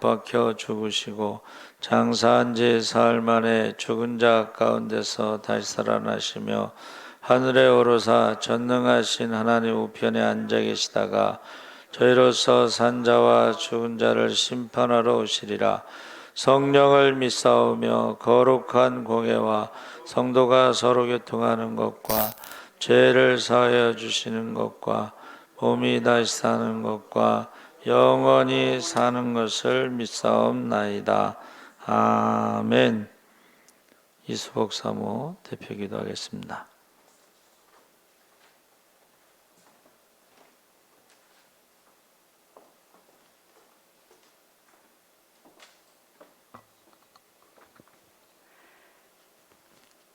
박혀 죽으시고 장사한 지 사흘 만에 죽은 자 가운데서 다시 살아나시며 하늘에 오르사 전능하신 하나님 우편에 앉아 계시다가 저희로서 산자와 죽은 자를 심판하러 오시리라. 성령을 믿사오며 거룩한 공예와 성도가 서로 교통하는 것과 죄를 사하여 주시는 것과 몸이 다시 사는 것과 영원히 사는 것을 믿사옵나이다. 아멘. 이수복 사모 대표 기도하겠습니다.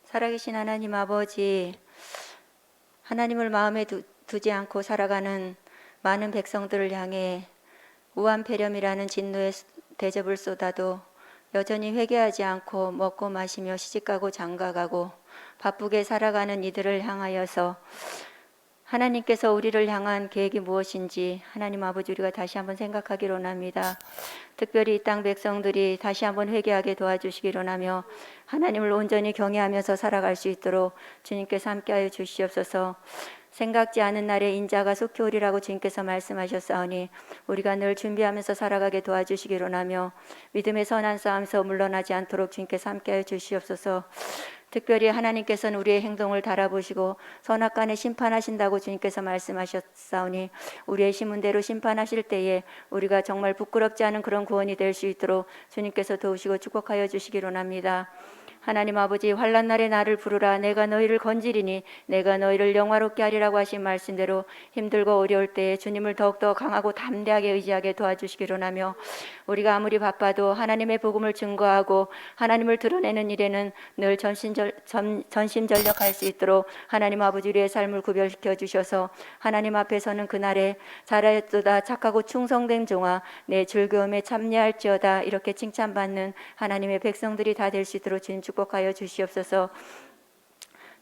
살아계신 하나님 아버지, 하나님을 마음에 두지 않고 살아가는 많은 백성들을 향해 우한폐렴이라는 진노의 대접을 쏟아도 여전히 회개하지 않고 먹고 마시며 시집가고 장가가고 바쁘게 살아가는 이들을 향하여서 하나님께서 우리를 향한 계획이 무엇인지 하나님 아버지 우리가 다시 한번 생각하기로 합니다. 특별히 이 땅 백성들이 다시 한번 회개하게 도와주시기로 하며 하나님을 온전히 경외하면서 살아갈 수 있도록 주님께서 함께하여 주시옵소서. 생각지 않은 날에 인자가 속히 오리라고 주님께서 말씀하셨사오니 우리가 늘 준비하면서 살아가게 도와주시기로 하며 믿음의 선한 싸움에서 물러나지 않도록 주님께서 함께하여 주시옵소서. 특별히 하나님께서는 우리의 행동을 달아보시고 선악간에 심판하신다고 주님께서 말씀하셨사오니 우리의 심은대로 심판하실 때에 우리가 정말 부끄럽지 않은 그런 구원이 될 수 있도록 주님께서 도우시고 축복하여 주시기로 합니다. 하나님 아버지, 환난 날에 나를 부르라. 내가 너희를 건지리니 내가 너희를 영화롭게 하리라고 하신 말씀대로 힘들고 어려울 때에 주님을 더욱더 강하고 담대하게 의지하게 도와주시기로 하며 우리가 아무리 바빠도 하나님의 복음을 증거하고 하나님을 드러내는 일에는 늘 전심전력할 수 있도록 하나님 아버지 우리의 삶을 구별시켜 주셔서 하나님 앞에서는 그날에 잘하였도다 착하고 충성된 종아 내 즐거움에 참여할지어다 이렇게 칭찬받는 하나님의 백성들이 다 될 수 있도록 주님 축복하여 주시옵소서.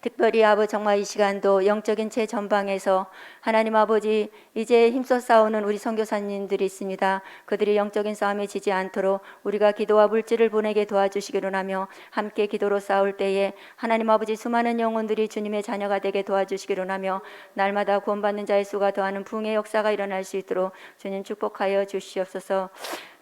특별히 아버지 정말 이 시간도 영적인 최전방에서 하나님 아버지 이제 힘써 싸우는 우리 선교사님들이 있습니다. 그들이 영적인 싸움에 지지 않도록 우리가 기도와 물질을 보내게 도와주시기로 하며 함께 기도로 싸울 때에 하나님 아버지 수많은 영혼들이 주님의 자녀가 되게 도와주시기로 하며 날마다 구원받는 자의 수가 더하는 부흥의 역사가 일어날 수 있도록 주님 축복하여 주시옵소서.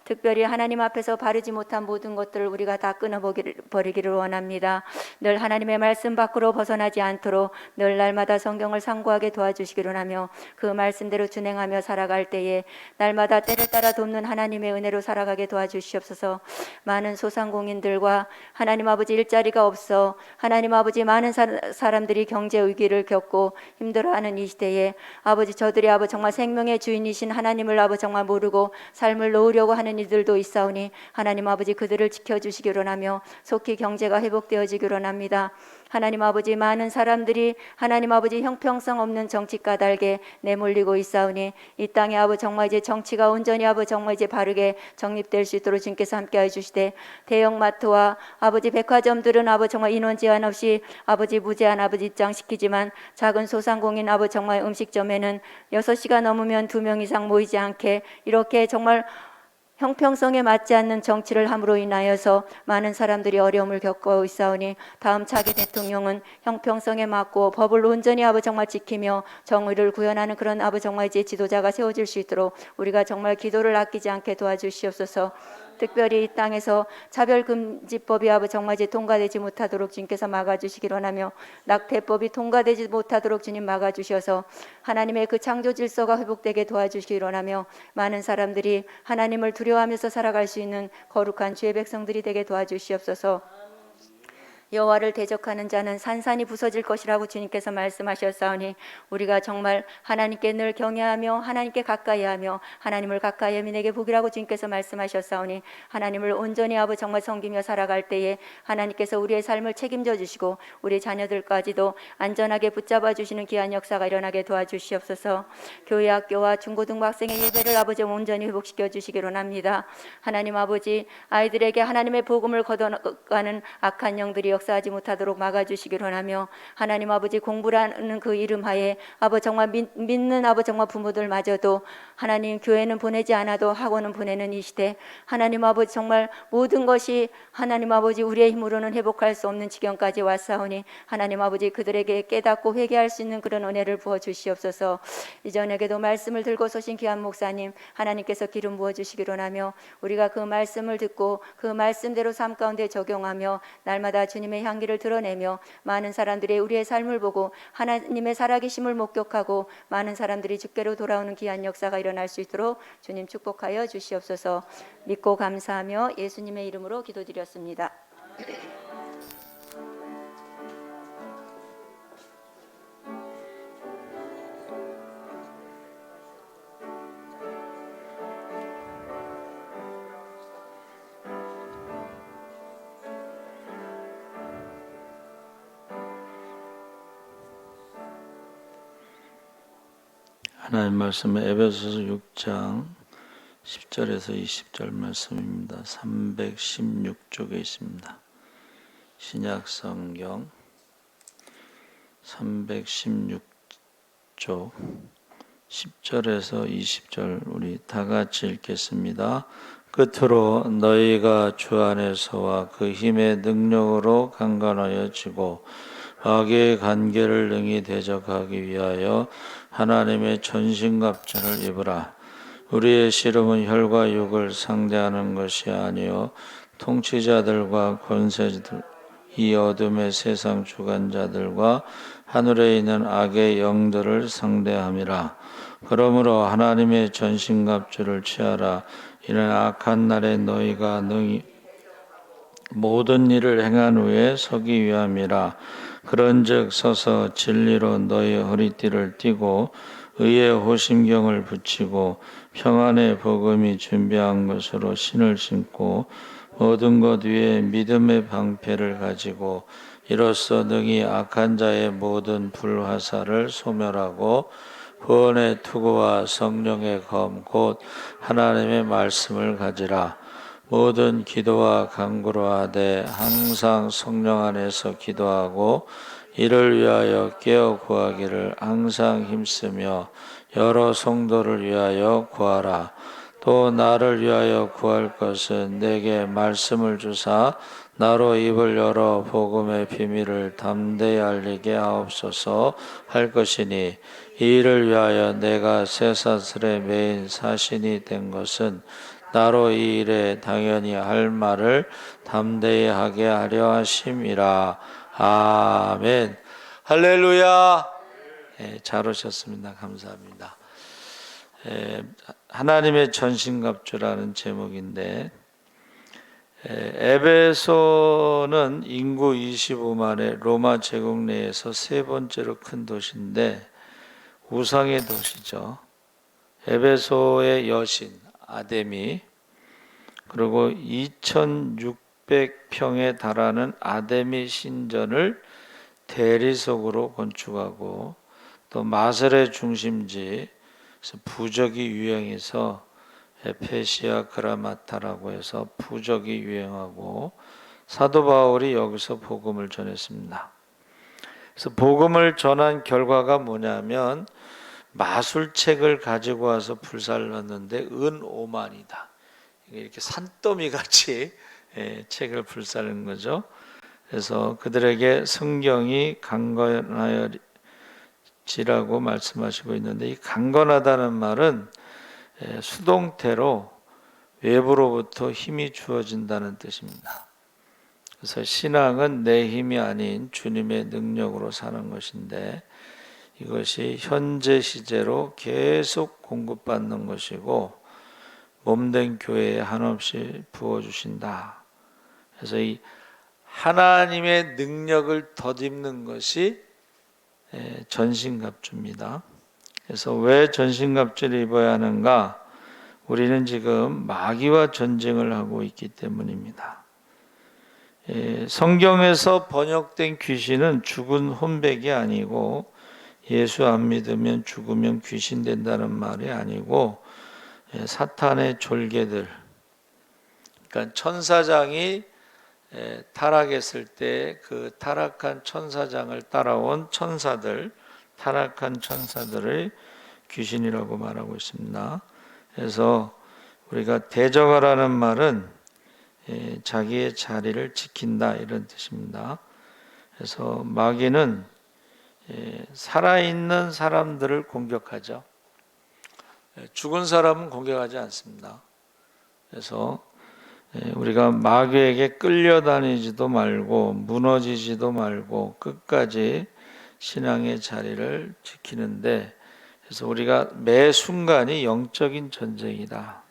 특별히 하나님 앞에서 바르지 못한 모든 것들을 우리가 다 끊어버리기를 원합니다. 늘 하나님의 말씀 밖으로 벗어나지 않도록 늘 날마다 성경을 상고하게 도와주시기로 하며 그 말씀대로 준행하며 살아갈 때에 날마다 때를 따라 돕는 하나님의 은혜로 살아가게 도와주시옵소서. 많은 소상공인들과 하나님 아버지 일자리가 없어 하나님 아버지 많은 사람들이 경제 위기를 겪고 힘들어하는 이 시대에 아버지 저들이 아버지 정말 생명의 주인이신 하나님을 아버지 정말 모르고 삶을 놓으려고 하는 이들도 있사오니 하나님 아버지 그들을 지켜주시기로 하며 속히 경제가 회복되어지기로 합니다. 하나님 아버지 많은 사람들이 하나님 아버지 형평성 없는 정치 까닭에 내몰리고 있사오니 이 땅에 아버지 정말 이제 정치가 온전히 아버지 정말 이제 바르게 정립될 수 있도록 주님께서 함께하여 주시되 대형마트와 아버지 백화점들은 아버지 정말 인원 제한 없이 아버지 무제한 아버지 입장시키지만 작은 소상공인 아버지 정말 음식점에는 6시가 넘으면 2명 이상 모이지 않게 이렇게 정말 형평성에 맞지 않는 정치를 함으로 인하여서 많은 사람들이 어려움을 겪고 있사오니 다음 차기 대통령은 형평성에 맞고 법을 온전히 아버지 정말 지키며 정의를 구현하는 그런 아버지 정말 이제 지도자가 세워질 수 있도록 우리가 정말 기도를 아끼지 않게 도와주시옵소서. 특별히 이 땅에서 차별금지법이 아버지 정말 이제 통과되지 못하도록 주님께서 막아주시기로 하며 낙태법이 통과되지 못하도록 주님 막아주셔서 하나님의 그 창조 질서가 회복되게 도와주시기로 하며 많은 사람들이 하나님을 두려워하면서 살아갈 수 있는 거룩한 주의 백성들이 되게 도와주시옵소서. 여호와를 대적하는 자는 산산이 부서질 것이라고 주님께서 말씀하셨사오니 우리가 정말 하나님께 늘 경외하며 하나님께 가까이하며 하나님을 가까이하면 내게 복이라고 주님께서 말씀하셨사오니 하나님을 온전히 아버지 정말 섬기며 살아갈 때에 하나님께서 우리의 삶을 책임져 주시고 우리 자녀들까지도 안전하게 붙잡아 주시는 귀한 역사가 일어나게 도와주시옵소서. 교회 학교와 중고등부 학생의 예배를 아버지 온전히 회복시켜 주시기로 합니다. 하나님 아버지 아이들에게 하나님의 복음을 걷어가는 악한 영들이 역사하지 못하도록 막아주시기로 하며, 하나님 아버지 공부라는 그 이름하에 아버지 정말 믿는 아버지 정말 부모들마저도 하나님 교회는 보내지 않아도 학원은 보내는 이 시대, 하나님 아버지 정말 모든 것이 하나님 아버지 우리의 힘으로는 회복할 수 없는 지경까지 왔사오니 하나님 아버지 그들에게 깨닫고 회개할 수 있는 그런 은혜를 부어 주시옵소서. 이전에게도 말씀을 들고 서신 귀한 목사님 하나님께서 기름 부어 주시기로 하며, 우리가 그 말씀을 듣고 그 말씀대로 삶 가운데 적용하며 날마다 주님의 향기를 드러내며 많은 사람들이 우리의 삶을 보고 하나님의 살아계심을 목격하고 많은 사람들이 주께로 돌아오는 귀한 역사가 일어날 수 있도록 주님 축복하여 주시옵소서. 믿고 감사하며 예수님의 이름으로 기도드렸습니다. 하나님 말씀은 에베소서 6장 10절에서 20절 말씀입니다. 316쪽에 있습니다. 신약 성경 316쪽 10절에서 20절 우리 다 같이 읽겠습니다. 끝으로 너희가 주 안에서와 그 힘의 능력으로 강건하여지고 악의 관계를 능히 대적하기 위하여 하나님의 전신갑주를 입으라. 우리의 씨름은 혈과 육을 상대하는 것이 아니요 통치자들과 권세자들, 이 어둠의 세상 주관자들과 하늘에 있는 악의 영들을 상대함이라. 그러므로 하나님의 전신갑주를 취하라. 이는 악한 날에 너희가 능히 모든 일을 행한 후에 서기 위함이라. 그런즉 서서 진리로 너희 허리띠를 띠고 의의 호심경을 붙이고 평안의 복음이 준비한 것으로 신을 신고 모든 것 위에 믿음의 방패를 가지고 이로써 능히 악한 자의 모든 불화살을 소멸하고 구원의 투구와 성령의 검 곧 하나님의 말씀을 가지라. 모든 기도와 간구로 하되 항상 성령 안에서 기도하고 이를 위하여 깨어 구하기를 항상 힘쓰며 여러 성도를 위하여 구하라. 또 나를 위하여 구할 것은 내게 말씀을 주사 나로 입을 열어 복음의 비밀을 담대히 알리게 하옵소서 할 것이니, 이 일을 위하여 내가 쇠사슬에 매인 사신이 된 것은 나로 이 일에 당연히 할 말을 담대히 하게 하려 하심이라. 아멘. 할렐루야. 잘 오셨습니다. 감사합니다. 하나님의 전신갑주라는 제목인데, 에베소는 인구 25만의 로마 제국 내에서 세 번째로 큰 도시인데 우상의 도시죠. 에베소의 여신 아데미, 그리고 2600평에 달하는 아데미 신전을 대리석으로 건축하고, 또 마술의 중심지 부적이 유행해서 에페시아 그라마타라고 해서 부적이 유행하고 사도 바울이 여기서 복음을 전했습니다. 그래서 복음을 전한 결과가 뭐냐면 마술책을 가지고 와서 불살랐는데 은 5만이다. 이렇게 산더미 같이 책을 불살른 거죠. 그래서 그들에게 성경이 강건하여지라고 말씀하시고 있는데, 이 강건하다는 말은 수동태로 외부로부터 힘이 주어진다는 뜻입니다. 그래서 신앙은 내 힘이 아닌 주님의 능력으로 사는 것인데, 이것이 현재 시제로 계속 공급받는 것이고 몸된 교회에 한없이 부어주신다. 그래서 이 하나님의 능력을 덧입는 것이 전신갑주입니다. 그래서 왜 전신갑주를 입어야 하는가? 우리는 지금 마귀와 전쟁을 하고 있기 때문입니다. 성경에서 번역된 귀신은 죽은 혼백이 아니고, 예수 안 믿으면 죽으면 귀신 된다는 말이 아니고, 사탄의 졸개들, 그러니까 천사장이 타락했을 때 그 타락한 천사장을 따라온 천사들, 타락한 천사들의 귀신이라고 말하고 있습니다. 그래서 우리가 대적하라는 말은 자기의 자리를 지킨다 이런 뜻입니다. 그래서 마귀는 살아있는 사람들을 공격하죠. 죽은 사람은 공격하지 않습니다. 그래서 우리가 마귀에게 끌려다니지도 말고 무너지지도 말고 끝까지 신앙의 자리를 지키는데, 그래서 우리가 매 순간이 영적인 전쟁이다.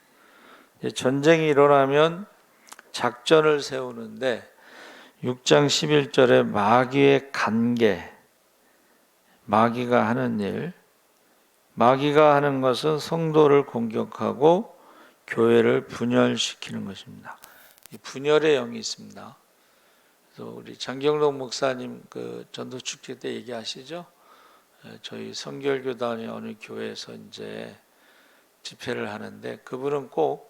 전쟁이 일어나면 작전을 세우는데 6장 11절에 마귀의 관계, 마귀가 하는 일, 마귀가 하는 것은 성도를 공격하고 교회를 분열시키는 것입니다. 분열의 영이 있습니다. 그래서 우리 장경록 목사님 그 전도 축제 때 얘기하시죠. 저희 성결교단의 어느 교회에서 이제 집회를 하는데 그분은 꼭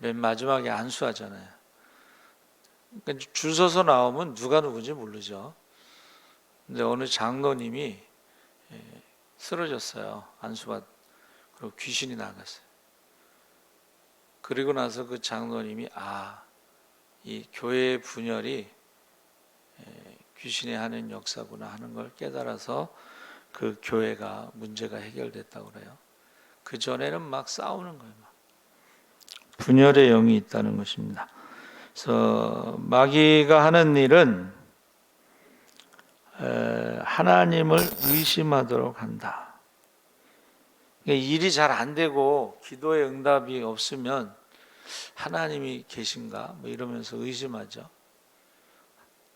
맨 마지막에 안수하잖아요. 그러니까 줄 서서 나오면 누가 누군지 모르죠. 근데 어느 장로님이 쓰러졌어요. 안수받 그리고 귀신이 나갔어요. 그리고 나서 그 장로님이 이 교회의 분열이 귀신이 하는 역사구나 하는 걸 깨달아서 그 교회가 문제가 해결됐다고 그래요. 그 전에는 막 싸우는 거예요. 막. 분열의 영이 있다는 것입니다. 그래서 마귀가 하는 일은 하나님을 의심하도록 한다. 일이 잘 안 되고 기도의 응답이 없으면 하나님이 계신가? 뭐 이러면서 의심하죠.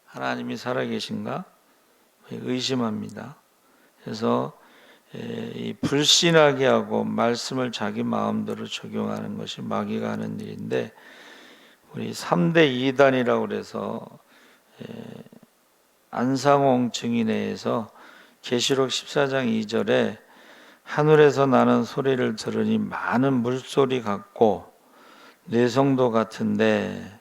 하나님이 살아계신가? 의심합니다. 그래서 이 불신하게 하고 말씀을 자기 마음대로 적용하는 것이 마귀가 하는 일인데, 우리 3대 이단이라고 그래서 안상홍 증인회에서 계시록 14장 2절에 하늘에서 나는 소리를 들으니 많은 물소리 같고 뇌성도 같은데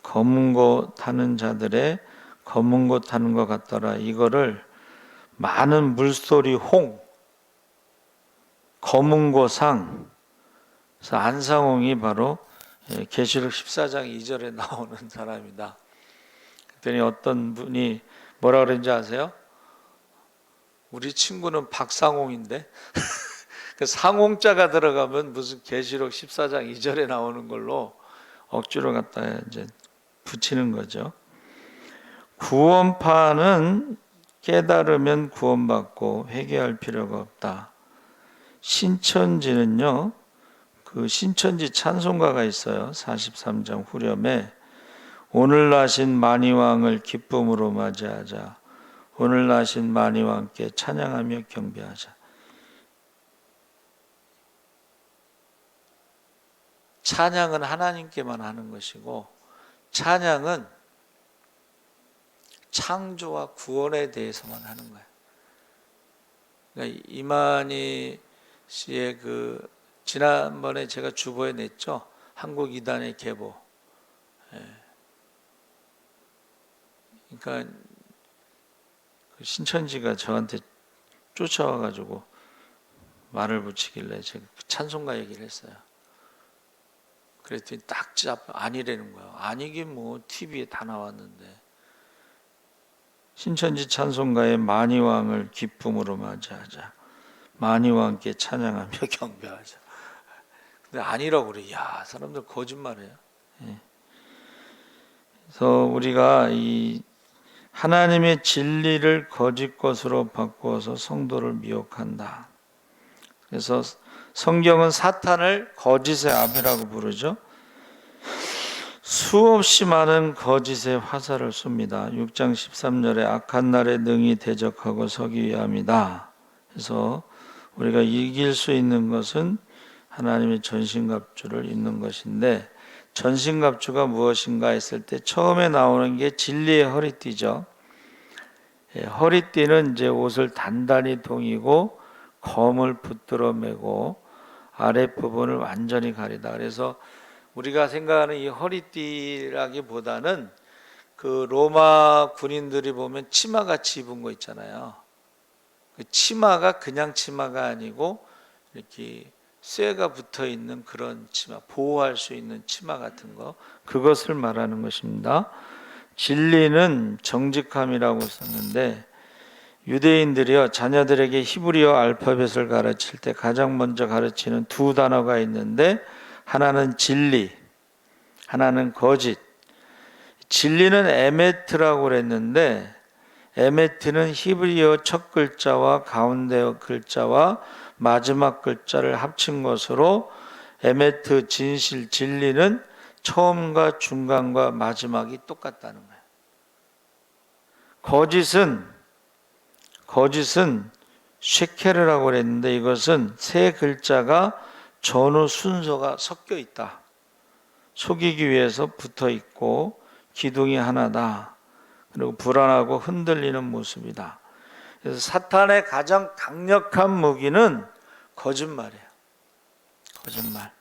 검은 고 타는 자들의 검은 고 타는 것 같더라. 이거를 많은 물소리 홍, 검은 고 상. 그래서 안상홍이 바로 계시록 14장 2절에 나오는 사람이다. 그랬더니 어떤 분이 뭐라 그랬는지 아세요? 우리 친구는 박상홍인데 그 상홍자가 들어가면 무슨 계시록 14장 2절에 나오는 걸로 억지로 갖다 이제 붙이는 거죠. 구원파는 깨달으면 구원받고 회개할 필요가 없다. 신천지는요, 그 신천지 찬송가가 있어요. 43장 후렴에 오늘 나신 만이왕을 기쁨으로 맞이하자. 오늘 나신 만이왕께 찬양하며 경배하자. 찬양은 하나님께만 하는 것이고 찬양은 창조와 구원에 대해서만 하는 거예요. 그러니까 이만희 씨의 그 지난번에 제가 주보에 냈죠. 한국 이단의 계보. 그러니까 그 신천지가 저한테 쫓아와가지고 말을 붙이길래 제가 찬송가 얘기를 했어요. 그랬더니 딱 아니라는 거예요. 아니긴 뭐 TV에 다 나왔는데. 신천지 찬송가의 만이왕을 기쁨으로 맞이하자. 만이왕께 찬양하며 경배하자. 근데 아니라고 그래. 야, 사람들 거짓말해요. 그래서 우리가 이 하나님의 진리를 거짓 것으로 바꾸어서 성도를 미혹한다. 그래서 성경은 사탄을 거짓의 아비라고 부르죠. 수없이 많은 거짓의 화살을 쏩니다. 6장 13절에 악한 날에 능히 대적하고 서기 위함이다. 그래서 우리가 이길 수 있는 것은 하나님의 전신갑주를 입는 것인데, 전신갑주가 무엇인가 했을 때 처음에 나오는 게 진리의 허리띠죠. 허리띠는 이제 옷을 단단히 동이고 검을 붙들어 매고 아랫부분을 완전히 가리다. 그래서 우리가 생각하는 이 허리띠라기보다는 그 로마 군인들이 보면 치마같이 입은 거 있잖아요. 그 치마가 그냥 치마가 아니고 이렇게 쇠가 붙어 있는 그런 치마, 보호할 수 있는 치마 같은 거, 그것을 말하는 것입니다. 진리는 정직함이라고 썼는데, 유대인들이요 자녀들에게 히브리어 알파벳을 가르칠 때 가장 먼저 가르치는 두 단어가 있는데, 하나는 진리, 하나는 거짓. 진리는 에메트라고 그랬는데, 에메트는 히브리어 첫 글자와 가운데 글자와 마지막 글자를 합친 것으로 에메트, 진실, 진리는 처음과 중간과 마지막이 똑같다는 거예요. 거짓은 쉐케르라고 그랬는데, 이것은 세 글자가 전후 순서가 섞여 있다. 속이기 위해서 붙어 있고 기둥이 하나다. 그리고 불안하고 흔들리는 모습이다. 그래서 사탄의 가장 강력한 무기는 거짓말이에요. 거짓말.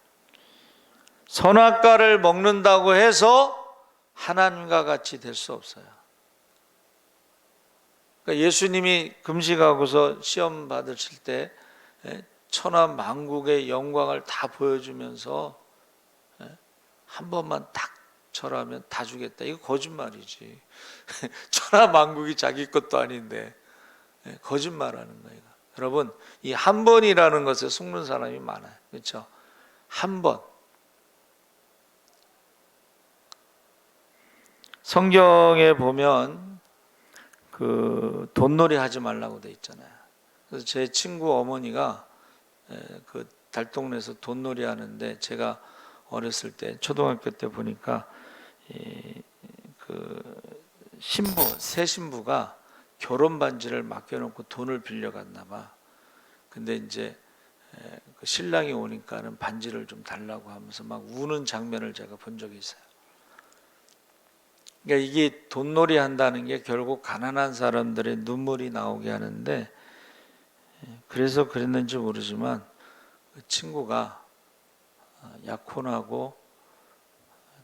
선악과를 먹는다고 해서 하나님과 같이 될 수 없어요. 그러니까 예수님이 금식하고서 시험 받으실 때 천하 만국의 영광을 다 보여주면서 한 번만 딱 절하면 다 주겠다. 이거 거짓말이지. 천하 만국이 자기 것도 아닌데 거짓말하는 거예요. 여러분, 이 한 번이라는 것에 속는 사람이 많아요. 그렇죠? 한 번. 성경에 보면 그 돈놀이 하지 말라고 돼 있잖아요. 그래서 제 친구 어머니가 그 달동네에서 돈놀이 하는데, 제가 어렸을 때 초등학교 때 보니까 그 새 신부가 결혼 반지를 맡겨놓고 돈을 빌려갔나 봐. 근데 이제 그 신랑이 오니까는 반지를 좀 달라고 하면서 막 우는 장면을 제가 본 적이 있어요. 그러니까 이게 돈놀이 한다는 게 결국 가난한 사람들의 눈물이 나오게 하는데, 그래서 그랬는지 모르지만 그 친구가 약혼하고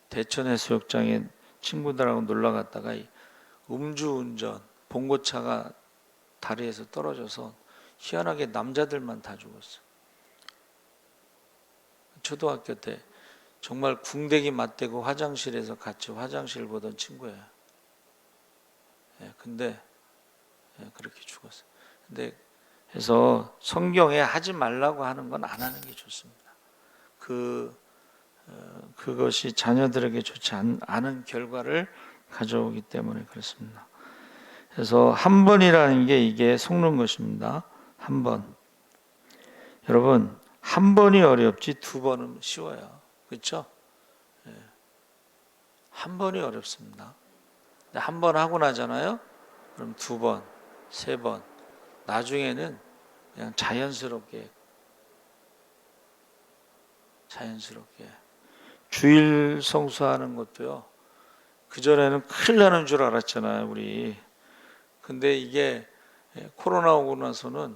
대천해수욕장에 친구들하고 놀러 갔다가 음주운전, 봉고차가 다리에서 떨어져서 희한하게 남자들만 다 죽었어. 초등학교 때 정말 궁뎅이 맞대고 화장실에서 같이 화장실 보던 친구예요. 근데 그렇게 죽었어. 근데 그래서 성경에 하지 말라고 하는 건 안 하는 게 좋습니다. 그것이 자녀들에게 좋지 않은 결과를 가져오기 때문에 그렇습니다. 그래서 한 번이라는 게 이게 속는 것입니다. 한 번. 여러분, 한 번이 어렵지 두 번은 쉬워요. 그렇죠? 한 번이 어렵습니다. 한 번 하고 나잖아요. 그럼 두 번, 세 번, 나중에는 그냥 자연스럽게 주일 성수하는 것도요. 그전에는 큰일 나는 줄 알았잖아요, 우리. 근데 이게 코로나 오고 나서는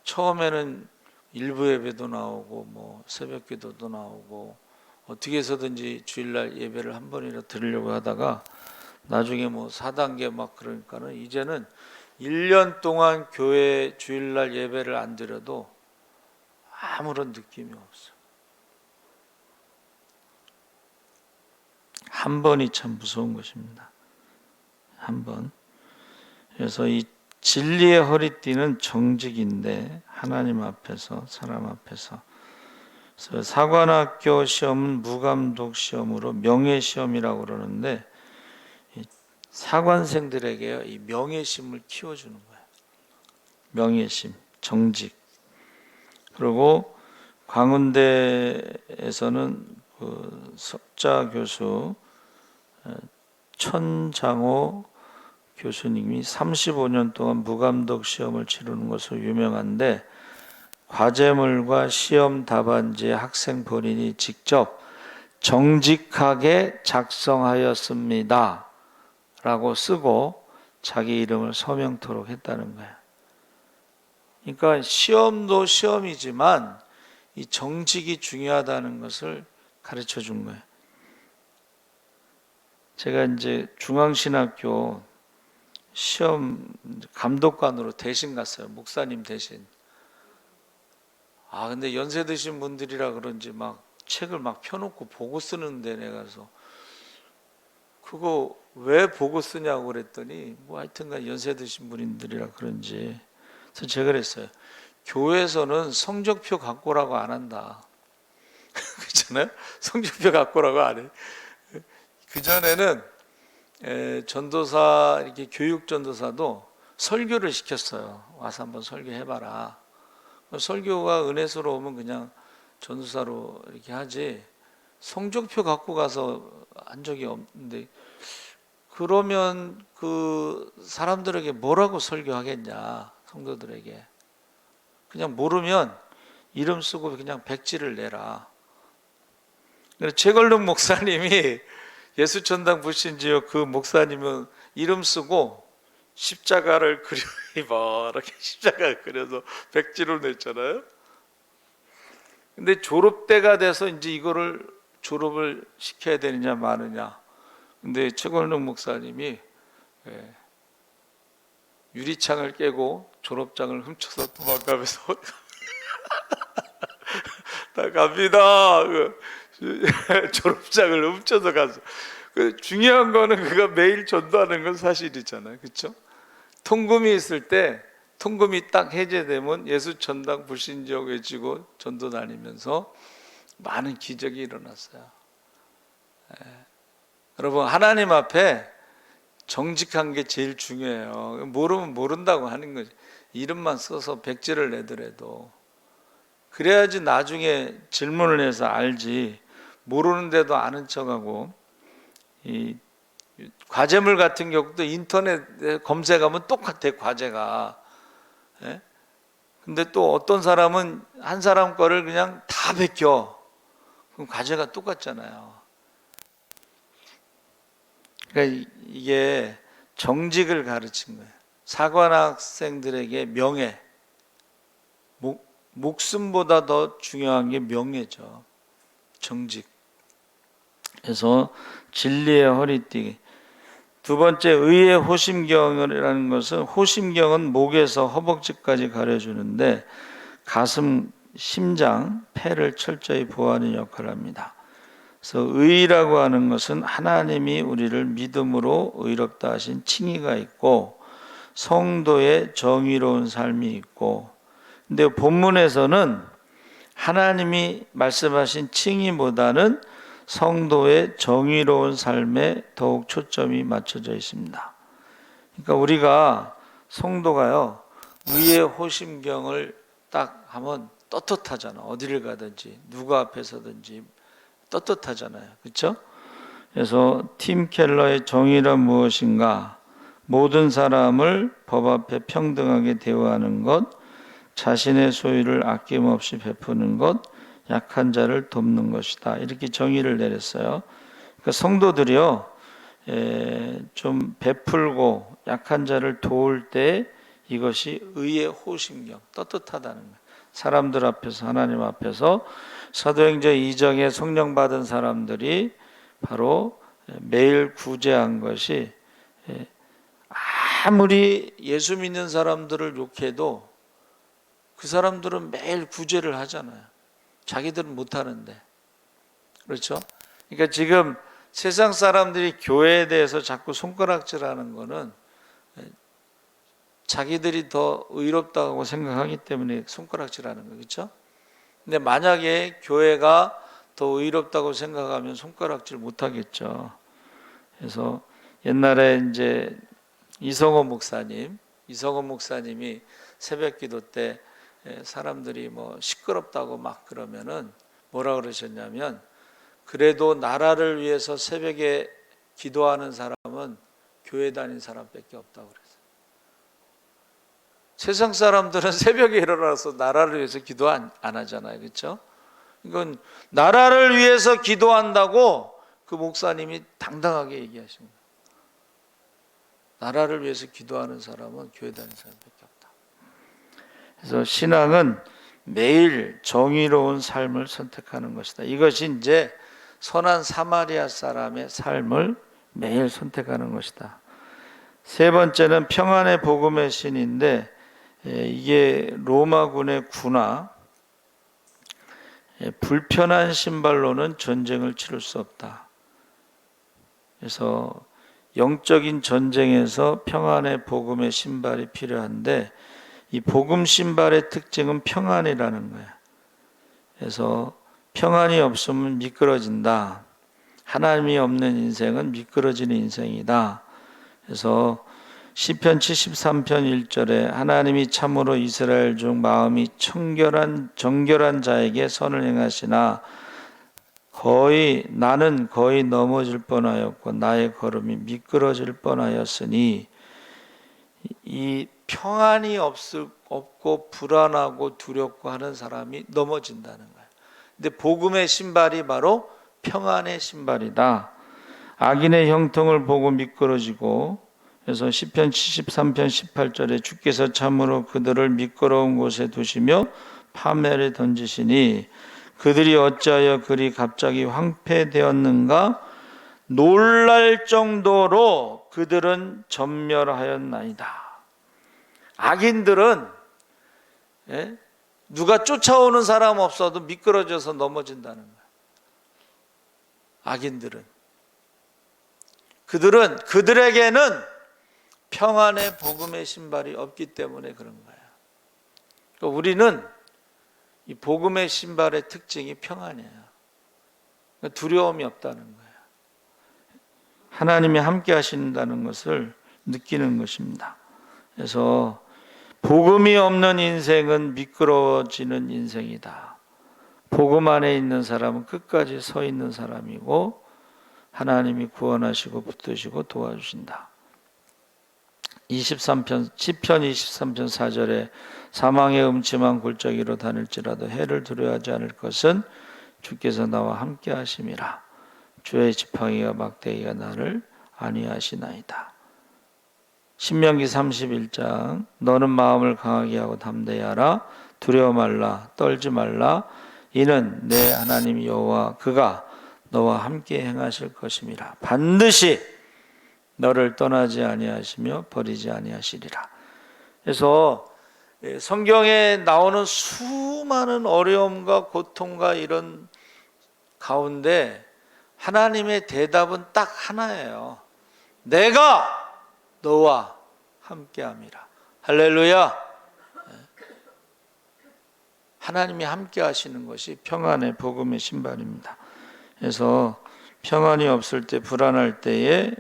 처음에는 일부 예배도 나오고 뭐 새벽 기도도 나오고 어떻게 해서든지 주일날 예배를 한 번이라도 드리려고 하다가 나중에 뭐 4단계 막 그러니까는 이제는 1년 동안 교회 주일날 예배를 안 드려도 아무런 느낌이 없어. 한 번이 참 무서운 것입니다. 한 번. 그래서 이 진리의 허리띠는 정직인데, 하나님 앞에서, 사람 앞에서. 그래서 사관학교 시험은 무감독 시험으로 명예시험이라고 그러는데, 사관생들에게 이 명예심을 키워주는 거예요. 명예심, 정직. 그리고 광운대에서는 그 석자 교수 천장호 교수님이 35년 동안 무감독 시험을 치르는 것으로 유명한데, 과제물과 시험 답안지에 학생 본인이 직접 정직하게 작성하였습니다 라고 쓰고 자기 이름을 서명토록 했다는 거예요. 그러니까 시험도 시험이지만 이 정직이 중요하다는 것을 가르쳐 준 거예요. 제가 이제 중앙신학교 시험 감독관으로 대신 갔어요. 목사님 대신. 근데 연세 드신 분들이라 그런지 막 책을 막 펴놓고 보고 쓰는 데에 가서 그거 왜 보고 쓰냐고 그랬더니 뭐 하여튼간 연세 드신 분들이라 그런지 그래서 제가 그랬어요. 교회에서는 성적표 갖고 오라고 안 한다. 그렇잖아요. 성적표 갖고 오라고 안 해. 그전에는 전도사 이렇게 교육 전도사도 설교를 시켰어요. 와서 한번 설교해봐라. 설교가 은혜스러우면 그냥 전도사로 이렇게 하지 성적표 갖고 가서 한 적이 없는데 그러면 그 사람들에게 뭐라고 설교하겠냐 성도들에게 그냥 모르면 이름 쓰고 그냥 백지를 내라. 최걸릉 목사님이 예수천당 불신지요 그 목사님은 이름 쓰고 십자가를 그려 이렇게 십자가 그려서 백지로 냈잖아요. 근데 졸업 때가 돼서 이제 이거를 졸업을 시켜야 되느냐 마느냐. 근데 최걸릉 목사님이 유리창을 깨고 졸업장을 훔쳐서 도망가면서 다 갑니다. 졸업장을 훔쳐서 가서. 중요한 거는 그가 매일 전도하는 건 사실이잖아요. 그렇죠? 통금이 있을 때 통금이 딱 해제되면 예수천당 불신지역 외치고 전도 다니면서 많은 기적이 일어났어요. 여러분 하나님 앞에 정직한 게 제일 중요해요. 모르면 모른다고 하는 거지. 이름만 써서 백지를 내더라도 그래야지 나중에 질문을 해서 알지. 모르는데도 아는 척하고 이 과제물 같은 경우도 인터넷에 검색하면 똑같아 과제가. 근데 또 어떤 사람은 한 사람 거를 그냥 다 베껴. 그럼 과제가 똑같잖아요. 그러니까 이게 정직을 가르친 거예요. 사관학생들에게 명예, 목숨보다 더 중요한 게 명예죠. 정직. 그래서 진리의 허리띠. 두 번째 의의 호심경이라는 것은 호심경은 목에서 허벅지까지 가려주는데 가슴, 심장, 폐를 철저히 보호하는 역할을 합니다. 그래서 의라고 하는 것은 하나님이 우리를 믿음으로 의롭다 하신 칭의가 있고 성도의 정의로운 삶이 있고 근데 본문에서는 하나님이 말씀하신 칭의보다는 성도의 정의로운 삶에 더욱 초점이 맞춰져 있습니다. 그러니까 우리가 성도가요 의의 호심경을 딱 하면 떳떳하잖아. 어디를 가든지 누구 앞에서든지 떳떳하잖아요. 그렇죠? 그래서 팀 켈러의 정의란 무엇인가? 모든 사람을 법 앞에 평등하게 대우하는 것, 자신의 소유를 아낌없이 베푸는 것, 약한 자를 돕는 것이다. 이렇게 정의를 내렸어요. 그러니까 성도들이요, 좀 베풀고 약한 자를 도울 때 이것이 의의 호심경, 떳떳하다는 거예요. 사람들 앞에서 하나님 앞에서 사도행전 2장에 성령 받은 사람들이 바로 매일 구제한 것이 아무리 예수 믿는 사람들을 욕해도 그 사람들은 매일 구제를 하잖아요. 자기들은 못하는데. 그렇죠? 그러니까 지금 세상 사람들이 교회에 대해서 자꾸 손가락질하는 거는 자기들이 더 의롭다고 생각하기 때문에 손가락질하는 거예요. 그렇죠? 근데 만약에 교회가 더 의롭다고 생각하면 손가락질 못 하겠죠. 그래서 옛날에 이제 이성호 목사님이 새벽 기도 때 사람들이 뭐 시끄럽다고 막 그러면은 뭐라 그러셨냐면 그래도 나라를 위해서 새벽에 기도하는 사람은 교회 다닌 사람밖에 없다고 그랬어요. 세상 사람들은 새벽에 일어나서 나라를 위해서 기도 안 하잖아요. 그렇죠? 이건 나라를 위해서 기도한다고 그 목사님이 당당하게 얘기하신 거예요. 나라를 위해서 기도하는 사람은 교회 다니는 사람밖에 없다. 그래서 신앙은 매일 정의로운 삶을 선택하는 것이다. 이것이 이제 선한 사마리아 사람의 삶을 매일 선택하는 것이다. 세 번째는 평안의 복음의 신인데, 이게 로마군의 군화, 불편한 신발로는 전쟁을 치를 수 없다. 그래서 영적인 전쟁에서 평안의 복음의 신발이 필요한데, 이 복음 신발의 특징은 평안이라는 거야. 그래서 평안이 없으면 미끄러진다. 하나님이 없는 인생은 미끄러지는 인생이다. 그래서 시편 73편 1절에 하나님이 참으로 이스라엘 중 마음이 정결한 자에게 선을 행하시나 나는 거의 넘어질 뻔하였고 나의 걸음이 미끄러질 뻔하였으니, 이 평안이 없고 불안하고 두렵고 하는 사람이 넘어진다는 거예요. 근데 복음의 신발이 바로 평안의 신발이다. 악인의 형통을 보고 미끄러지고, 그래서 시편 73편 18절에 주께서 참으로 그들을 미끄러운 곳에 두시며 파멸에 던지시니 그들이 어찌하여 그리 갑자기 황폐되었는가 놀랄 정도로 그들은 전멸하였나이다. 악인들은 누가 쫓아오는 사람 없어도 미끄러져서 넘어진다는 거예요. 악인들은 그들에게는 평안의 복음의 신발이 없기 때문에 그런 거예요. 그러니까 우리는 이 복음의 신발의 특징이 평안이에요. 그러니까 두려움이 없다는 거예요. 하나님이 함께 하신다는 것을 느끼는 것입니다. 그래서 복음이 없는 인생은 미끄러워지는 인생이다. 복음 안에 있는 사람은 끝까지 서 있는 사람이고 하나님이 구원하시고 붙드시고 도와주신다. 시편 23편 4절에 사망의 음침한 골짜기로 다닐지라도 해를 두려워하지 않을 것은 주께서 나와 함께 하심이라. 주의 지팡이와 막대기가 나를 안위하시나이다. 신명기 31장 너는 마음을 강하게 하고 담대히 하라. 두려워 말라. 떨지 말라. 이는 내 하나님 여호와 그가 너와 함께 행하실 것임이라. 반드시 너를 떠나지 아니하시며 버리지 아니하시리라. 그래서 성경에 나오는 수많은 어려움과 고통과 이런 가운데 하나님의 대답은 딱 하나예요. 내가 너와 함께함이라. 할렐루야. 하나님이 함께 하시는 것이 평안의 복음의 신발입니다. 그래서 평안이 없을 때 불안할 때에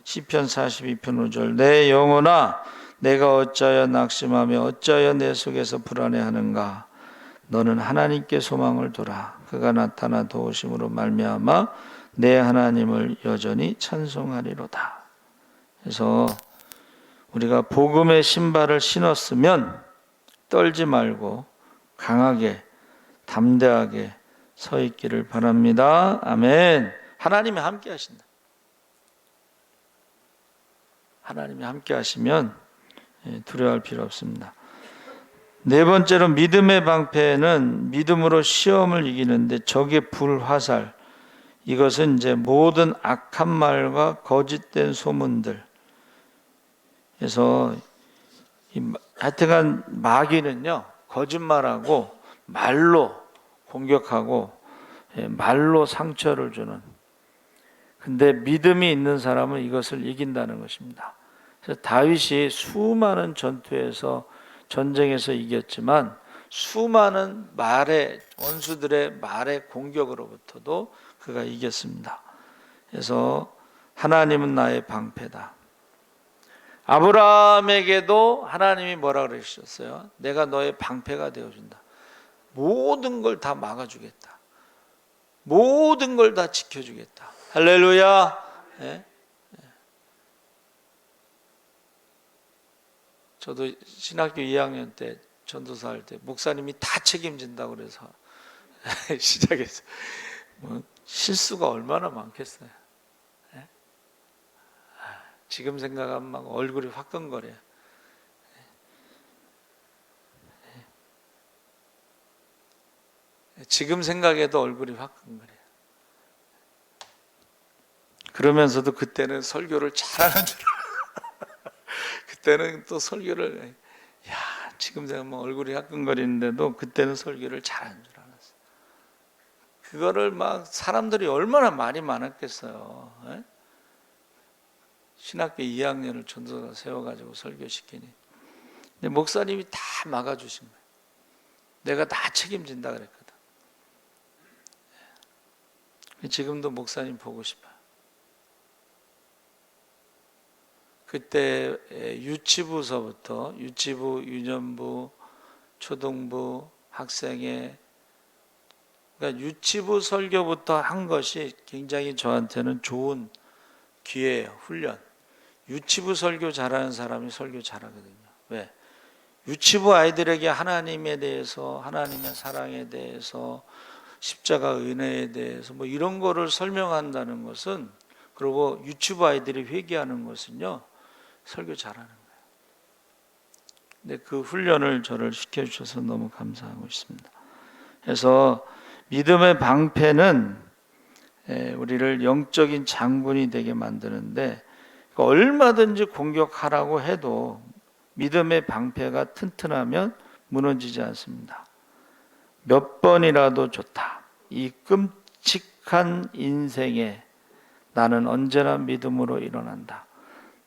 시편 42편 5절 내 영혼아 내가 어찌하여 낙심하며 어찌하여 내 속에서 불안해하는가. 너는 하나님께 소망을 두라. 그가 나타나 도우심으로 말미암아 내 하나님을 여전히 찬송하리로다. 그래서 우리가 복음의 신발을 신었으면 떨지 말고 강하게 담대하게 서 있기를 바랍니다. 아멘. 하나님이 함께 하신다. 하나님이 함께 하시면 두려워할 필요 없습니다. 네 번째로 믿음의 방패는 믿음으로 시험을 이기는데 적의 불화살, 이것은 이제 모든 악한 말과 거짓된 소문들. 그래서 하여튼간 마귀는요 거짓말하고 말로 공격하고 말로 상처를 주는. 근데 믿음이 있는 사람은 이것을 이긴다는 것입니다. 그래서 다윗이 수많은 전쟁에서 이겼지만 수많은 원수들의 말의 공격으로부터도 그가 이겼습니다. 그래서 하나님은 나의 방패다. 아브라함에게도 하나님이 뭐라 그러셨어요? 내가 너의 방패가 되어준다. 모든 걸 다 막아주겠다. 모든 걸 다 지켜주겠다. 할렐루야. 네? 저도 신학교 2학년 때 전도사 할 때 목사님이 다 책임진다고 그래서 시작했어요. 실수가 얼마나 많겠어요. 네? 지금 생각하면 막 얼굴이 화끈거려요. 지금 생각해도 얼굴이 화끈거려요. 그러면서도 그때는 설교를 잘하는 줄 그때는 또 설교를 지금 제가 뭐 얼굴이 화끈거리는데도 그때는 설교를 잘하는 줄 알았어요. 그거를 막 사람들이 얼마나 말이 많았겠어요. 에? 신학교 2학년을 전도사 세워가지고 설교시키니. 근데 목사님이 다 막아주신 거예요. 내가 다 책임진다 그랬거든. 지금도 목사님 보고 싶어요. 그때 유치부서부터 유치부, 유년부, 초등부, 학생회, 그러니까 유치부 설교부터 한 것이 굉장히 저한테는 좋은 기회예요. 훈련. 유치부 설교 잘하는 사람이 설교 잘하거든요. 왜? 유치부 아이들에게 하나님에 대해서, 하나님의 사랑에 대해서, 십자가 은혜에 대해서 뭐 이런 거를 설명한다는 것은, 그리고 유치부 아이들이 회개하는 것은요, 설교 잘하는 거예요. 근데 그 훈련을 저를 시켜주셔서 너무 감사하고 있습니다. 그래서 믿음의 방패는 우리를 영적인 장군이 되게 만드는데, 얼마든지 공격하라고 해도 믿음의 방패가 튼튼하면 무너지지 않습니다. 몇 번이라도 좋다. 이 끔찍한 인생에 나는 언제나 믿음으로 일어난다.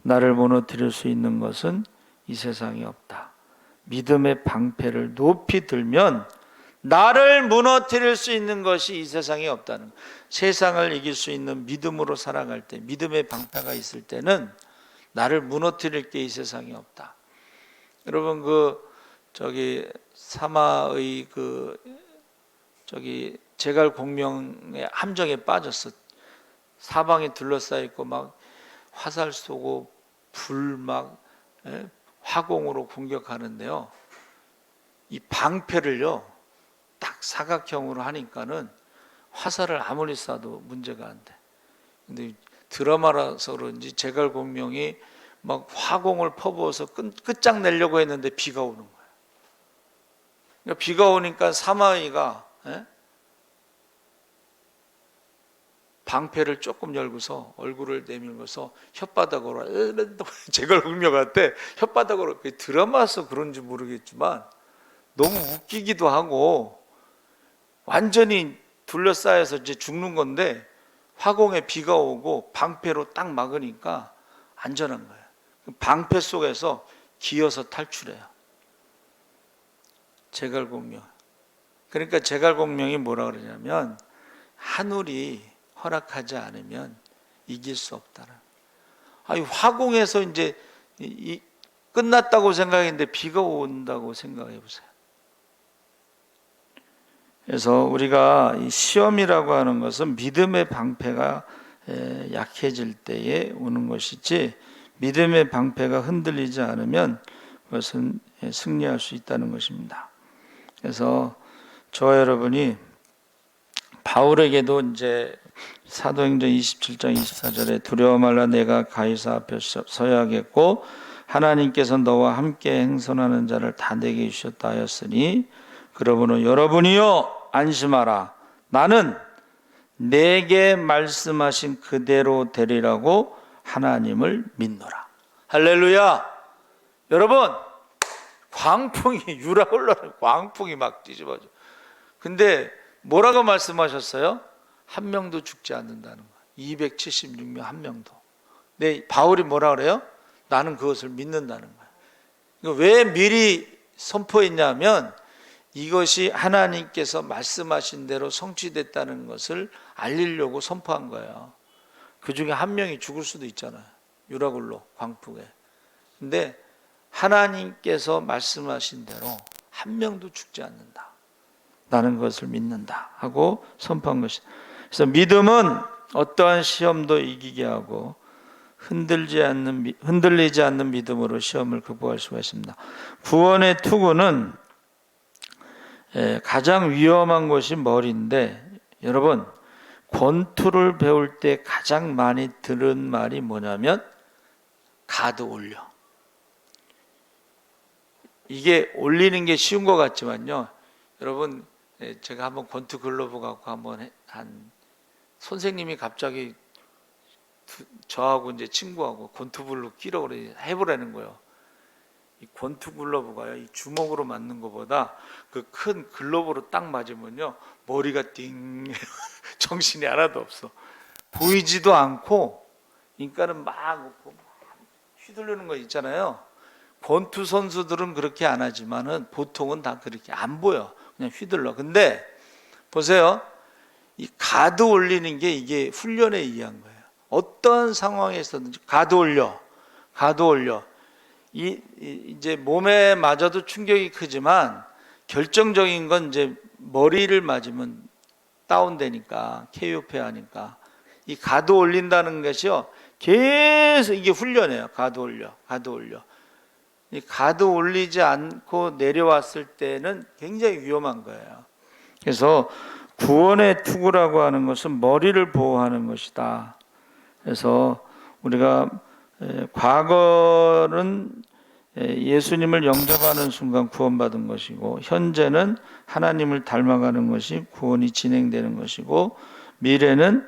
나를 무너뜨릴 수 있는 것은 이 세상에 없다. 믿음의 방패를 높이 들면 나를 무너뜨릴 수 있는 것이 이 세상에 없다는 거예요. 세상을 이길 수 있는 믿음으로 살아갈 때, 믿음의 방패가 있을 때는 나를 무너뜨릴 게 이 세상에 없다. 여러분 사마의 제갈공명의 함정에 빠졌어. 사방에 둘러싸여 있고 막 화살 쏘고 불 막 화공으로 공격하는데요. 이 방패를요 딱 사각형으로 하니까는 화살을 아무리 쏴도 문제가 안 돼. 근데 드라마라서 그런지 제갈공명이 막 화공을 퍼부어서 끝장내려고 했는데 비가 오는 거예요. 그러니까 비가 오니까 사마이가 방패를 조금 열고서 얼굴을 내밀고서 혓바닥으로 제갈공명한테 혓바닥으로, 드라마라서 그런지 모르겠지만 너무 웃기기도 하고, 완전히 둘러싸여서 이제 죽는 건데 화공에 비가 오고 방패로 딱 막으니까 안전한 거예요. 방패 속에서 기어서 탈출해요. 제갈공명. 그러니까 제갈공명이 뭐라 그러냐면 하늘이 허락하지 않으면 이길 수 없다는. 아니 화공에서 이제 끝났다고 생각했는데 비가 온다고 생각해 보세요. 그래서 우리가 이 시험이라고 하는 것은 믿음의 방패가 약해질 때에 오는 것이지, 믿음의 방패가 흔들리지 않으면 그것은 승리할 수 있다는 것입니다. 그래서 저와 여러분이 바울에게도 이제 사도행전 27장 24절에 두려워 말라, 내가 가이사 앞에 서야겠고 하나님께서 너와 함께 행선하는 자를 다 내게 주셨다 하였으니, 그러므로 여러분이요 안심하라, 나는 내게 말씀하신 그대로 되리라고 하나님을 믿노라. 할렐루야. 여러분, 광풍이 유라올라는 광풍이 막 뒤집어져. 근데 뭐라고 말씀하셨어요? 한 명도 죽지 않는다는 거예요. 276명 한 명도. 근데 바울이 뭐라 그래요? 나는 그것을 믿는다는 거예요. 왜 미리 선포했냐면 이것이 하나님께서 말씀하신 대로 성취됐다는 것을 알리려고 선포한 거예요. 그 중에 한 명이 죽을 수도 있잖아요. 유라굴로 광풍에. 근데 하나님께서 말씀하신 대로 한 명도 죽지 않는다. 나는 그것을 믿는다 하고 선포한 것이다. 그래서 믿음은 어떠한 시험도 이기게 하고 흔들리지 않는 믿음으로 시험을 극복할 수가 있습니다. 구원의 투구는 가장 위험한 것이 머리인데, 여러분 권투를 배울 때 가장 많이 들은 말이 뭐냐면 가드 올려. 이게 올리는 게 쉬운 것 같지만요, 여러분 제가 한번 권투 글러브 갖고 한번 선생님이 갑자기 저하고 이제 친구하고 권투블로 끼러 그래 해보라는 거예요. 이 권투 글러브가요, 이 주먹으로 맞는 것보다 그 큰 글러브로 딱 맞으면요 머리가 띵 정신이 하나도 없어. 보이지도 않고 그러니까는 막 휘두르는 거 있잖아요. 권투 선수들은 그렇게 안 하지만은 보통은 다 그렇게 안 보여. 그냥 휘둘러. 근데 보세요. 이 가드 올리는 게 이게 훈련에 의한 거예요. 어떤 상황에서든지 가드 올려. 이제 몸에 맞아도 충격이 크지만 결정적인 건 이제 머리를 맞으면 다운되니까 KO패 하니까 이 가드 올린다는 것이요. 계속 이게 훈련이에요. 가드 올려. 이 가드 올리지 않고 내려왔을 때는 굉장히 위험한 거예요. 그래서 구원의 투구라고 하는 것은 머리를 보호하는 것이다. 그래서 우리가 과거는 예수님을 영접하는 순간 구원받은 것이고, 현재는 하나님을 닮아가는 것이 구원이 진행되는 것이고, 미래는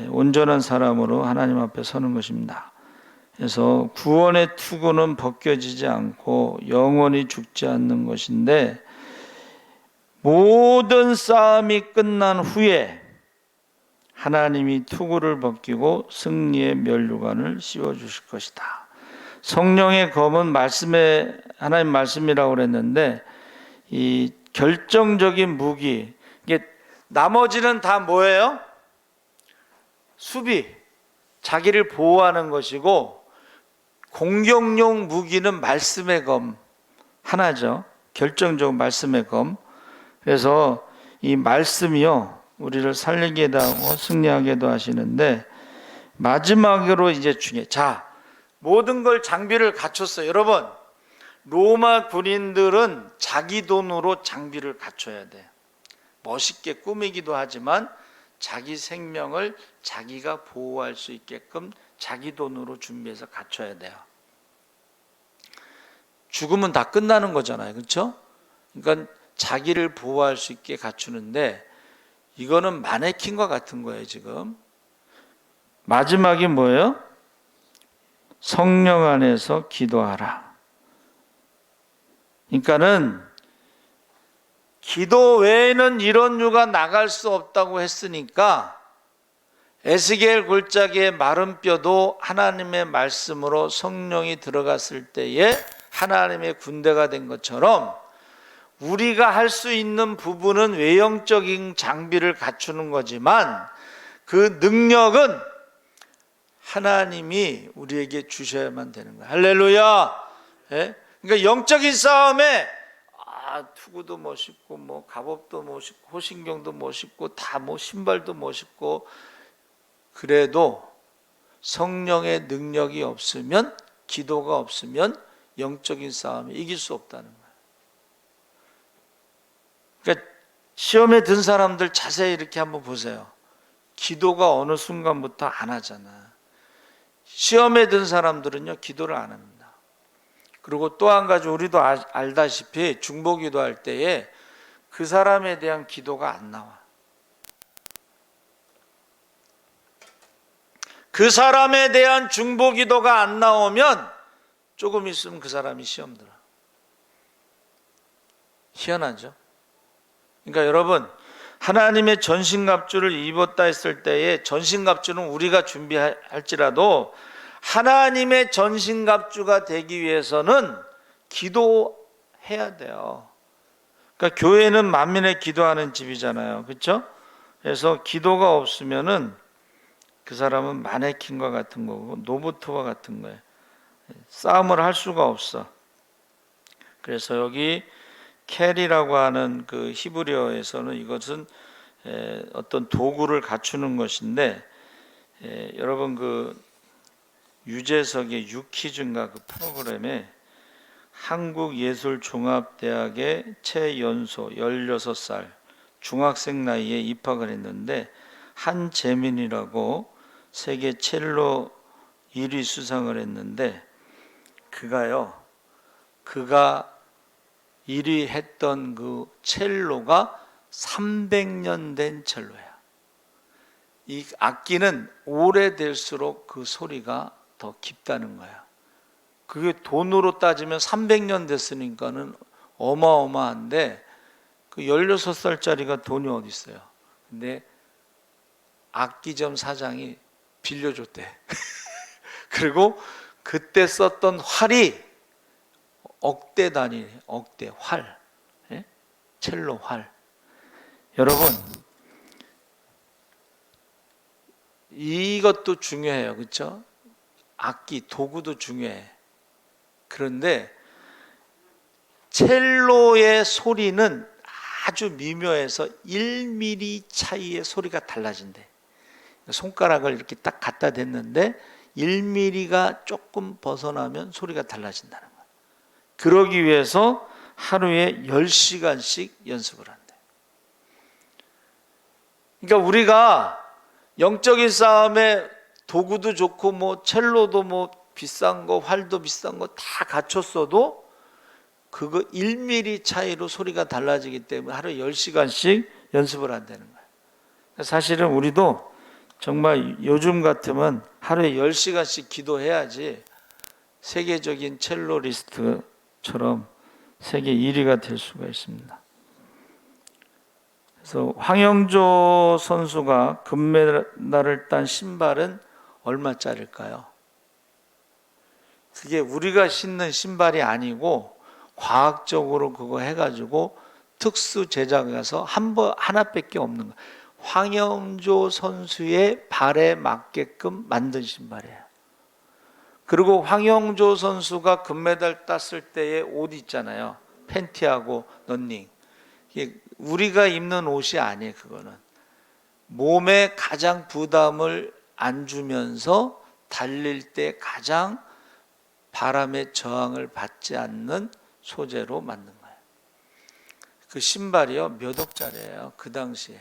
온전한 사람으로 하나님 앞에 서는 것입니다. 그래서 구원의 투구는 벗겨지지 않고 영원히 죽지 않는 것인데, 모든 싸움이 끝난 후에 하나님이 투구를 벗기고 승리의 면류관을 씌워주실 것이다. 성령의 검은 하나님 말씀이라고 그랬는데, 이 결정적인 무기, 이게 나머지는 다 뭐예요? 수비, 자기를 보호하는 것이고, 공격용 무기는 말씀의 검 하나죠. 결정적으로 말씀의 검. 그래서 이 말씀이요, 우리를 살리게도 하고 승리하게도 하시는데, 마지막으로 이제 자, 모든 걸 장비를 갖췄어요. 여러분, 로마 군인들은 자기 돈으로 장비를 갖춰야 돼. 멋있게 꾸미기도 하지만 자기 생명을 자기가 보호할 수 있게끔 자기 돈으로 준비해서 갖춰야 돼요. 죽으면 다 끝나는 거잖아요. 그렇죠? 그러니까 자기를 보호할 수 있게 갖추는데, 이거는 마네킹과 같은 거예요. 지금 마지막이 뭐예요? 성령 안에서 기도하라. 그러니까는 기도 외에는 이런 유가 나갈 수 없다고 했으니까, 에스겔 골짜기의 마른 뼈도 하나님의 말씀으로 성령이 들어갔을 때에 하나님의 군대가 된 것처럼, 우리가 할 수 있는 부분은 외형적인 장비를 갖추는 거지만 그 능력은 하나님이 우리에게 주셔야만 되는 거예요. 할렐루야. 예? 그러니까 영적인 싸움에 투구도 멋있고 뭐 갑옷도 멋있고 호신경도 멋있고 다 뭐 신발도 멋있고, 그래도 성령의 능력이 없으면, 기도가 없으면 영적인 싸움에 이길 수 없다는 거예요. 그러니까 시험에 든 사람들 자세히 이렇게 한번 보세요. 기도가 어느 순간부터 안 하잖아. 시험에 든 사람들은요, 기도를 안 합니다. 그리고 또 한 가지, 우리도 알다시피 중보기도 할 때에 그 사람에 대한 기도가 안 나와. 그 사람에 대한 중보기도가 안 나오면 조금 있으면 그 사람이 시험 들어. 희한하죠? 그러니까 여러분, 하나님의 전신갑주를 입었다 했을 때에, 전신갑주는 우리가 준비할지라도 하나님의 전신갑주가 되기 위해서는 기도해야 돼요. 그러니까 교회는 만민의 기도하는 집이잖아요. 그렇죠? 그래서 기도가 없으면은 그 사람은 마네킹과 같은 거고 노보트와 같은 거예요. 싸움을 할 수가 없어. 그래서 여기 켈이라고 하는 그 히브리어에서는 이것은 어떤 도구를 갖추는 것인데, 여러분 그 유재석의 유퀴즈인가 그 프로그램에 한국예술종합대학의 최연소 16살 중학생 나이에 입학을 했는데, 한재민이라고 세계 첼로 1위 수상을 했는데, 그가 1위 했던 그 첼로가 300년 된 첼로야. 이 악기는 오래될수록 그 소리가 더 깊다는 거야. 그게 돈으로 따지면 300년 됐으니까는 어마어마한데 그 16살짜리가 돈이 어디 있어요. 근데 악기점 사장이 빌려줬대. 그리고 그때 썼던 활이 억대 단위, 억대 활, 예? 첼로 활. 여러분, 이것도 중요해요, 그렇죠? 악기, 도구도 중요해. 그런데 첼로의 소리는 아주 미묘해서 1mm 차이의 소리가 달라진대. 손가락을 이렇게 딱 갖다 댔는데 1mm가 조금 벗어나면 소리가 달라진다는 거야. 그러기 위해서 하루에 10시간씩 연습을 한대. 그러니까 우리가 영적인 싸움에 도구도 좋고 뭐 첼로도 뭐 비싼 거, 활도 비싼 거 다 갖췄어도 그거 1mm 차이로 소리가 달라지기 때문에 하루에 10시간씩 연습을 한다는 거예요. 사실은 우리도 정말 요즘 같으면 하루에 10시간씩 기도해야지 세계적인 첼로리스트처럼 세계 1위가 될 수가 있습니다. 그래서 황영조 선수가 금메달을 딴 신발은 얼마짜리일까요? 그게 우리가 신는 신발이 아니고 과학적으로 그거 해가지고 특수 제작해서 하나밖에 없는 거예요. 황영조 선수의 발에 맞게끔 만든 신발이에요. 그리고 황영조 선수가 금메달 땄을 때의 옷 있잖아요. 팬티하고 런닝. 우리가 입는 옷이 아니에요. 그거는 몸에 가장 부담을 안 주면서 달릴 때 가장 바람의 저항을 받지 않는 소재로 만든 거예요. 그 신발이요 몇 억짜리예요 그 당시에.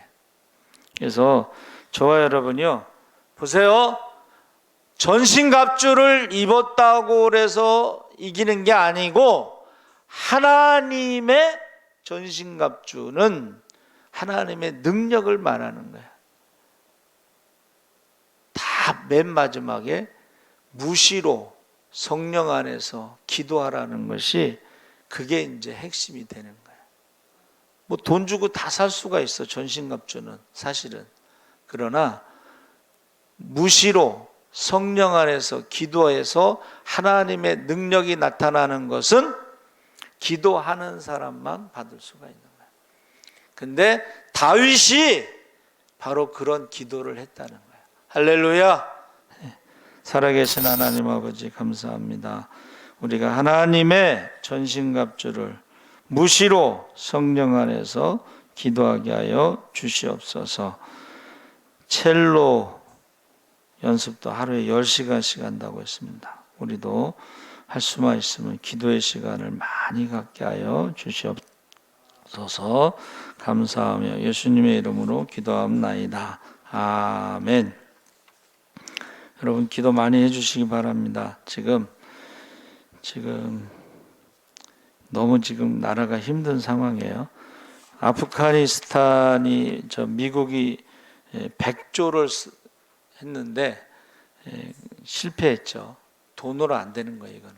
그래서 저와 여러분이요 보세요. 전신갑주를 입었다고 해서 이기는 게 아니고 하나님의 전신갑주는 하나님의 능력을 말하는 거예요. 다 맨 마지막에 무시로 성령 안에서 기도하라는 것이 그게 이제 핵심이 되는 거예요. 뭐 돈 주고 다 살 수가 있어 전신갑주는 사실은. 그러나 무시로 성령 안에서 기도해서 하나님의 능력이 나타나는 것은 기도하는 사람만 받을 수가 있는 거예요. 근데 다윗이 바로 그런 기도를 했다는 거예요. 할렐루야. 살아계신 하나님 아버지 감사합니다. 우리가 하나님의 전신갑주를 무시로 성령 안에서 기도하게 하여 주시옵소서. 첼로 연습도 하루에 10시간씩 한다고 했습니다. 우리도 할 수만 있으면 기도의 시간을 많이 갖게 하여 주시옵소서. 감사하며 예수님의 이름으로 기도합나이다. 아멘. 여러분 기도 많이 해주시기 바랍니다. 지금 너무 지금 나라가 힘든 상황이에요. 아프가니스탄이 미국이 100조를 했는데 실패했죠. 돈으로 안 되는 거예요. 이거는